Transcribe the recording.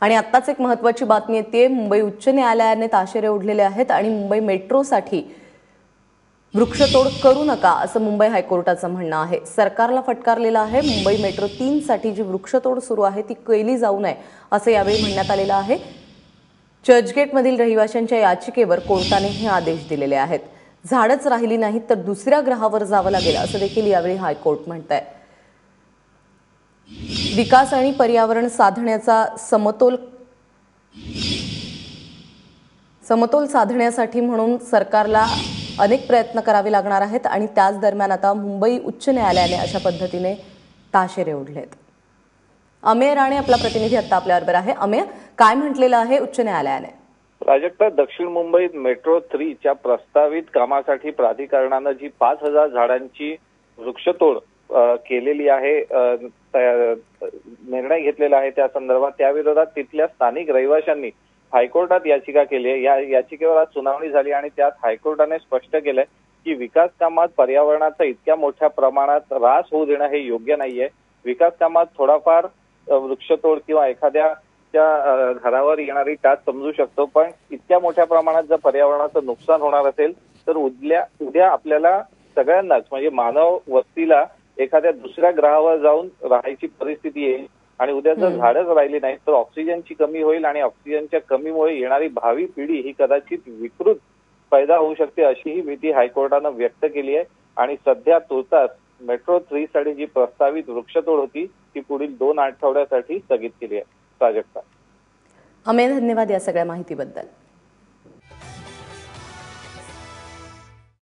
आणि आत्ताच एक महत्त्वाची बातमी येते, मुंबई उच्च न्यायालयाने ताशेरे ओढलेले आहेत आणि मुंबई मेट्रोसाठी वृक्षतोड करू नका असं मुंबई हायकोर्टाचं म्हणणं आहे। सरकारला फटकारलेलं आहे। मुंबई मेट्रो 3 साठी जी वृक्षतोड सुरू आहे ती केली जाऊ नये असं यावेळी म्हणण्यात आलेलं आहे। चर्चगेटमधील रहिवाशांच्या याचिकेवर कोर्टाने हे आदेश दिलेले आहेत। झाडच राहिली नाहीत तर दुसऱ्या ग्रहावर जावं लागेल असं देखील यावेळी हायकोर्ट म्हणतंय। विकास आणि पर्यावरण साधण्याचा समतोल साधण्यासाठी म्हणून सरकारला अनेक प्रयत्न करावे लागणार आहेत आणि त्याच दरम्यान आता मुंबई उच्च न्यायालयाने अशा पद्धतीने ताशेरे ओढलेत। अमेय राणे आपला प्रतिनिधी आता आपल्याबरोबर आहे। अमेय, काय म्हटलेलं आहे उच्च न्यायालयाने? प्राजक्ता, दक्षिण मुंबईत मेट्रो 3 च्या प्रस्तावित कामासाठी प्राधिकरणाने जी 5000 झाडांची वृक्षतोड केलेली आहे, निर्णय घेतलेला आहे त्या संदर्भात, त्याविरोधात तिथल्या स्थानिक रहिवाशांनी हायकोर्टात याचिका केली आहे। या याचिकेवर आज सुनावणी झाली आणि त्यात हायकोर्टाने स्पष्ट केलंय की विकास कामात पर्यावरणाचा इतक्या मोठ्या प्रमाणात ऱ्हास होऊ देणं हे योग्य नाहीये। विकास कामात थोडाफार वृक्षतोड किंवा एखाद्याच्या घरावर येणारी टाच समजू शकतो, पण इतक्या मोठ्या प्रमाणात जर पर्यावरणाचं नुकसान होणार असेल तर उद्या आपल्याला सगळ्यांनाच म्हणजे मानव वस्तीला एखाद्या दुसऱ्या ग्रहावर जाऊन राहायची परिस्थिती येईल आणि उद्या जर झाडच राहिली नाही तर ऑक्सिजनची कमी होईल आणि ऑक्सिजनच्या कमीमुळे येणारी भावी पिढी ही कदाचित विकृत पैदा होऊ शकते अशी ही भीती हायकोर्टाने व्यक्त केली आहे। आणि सध्या तुर्तास मेट्रो 3 साठी जी प्रस्तावित वृक्षतोड होती ती पुढील 2 आठवड्यासाठी स्थगित केली आहे। प्राजक्ता, अमेय, धन्यवाद या सगळ्या माहितीबद्दल।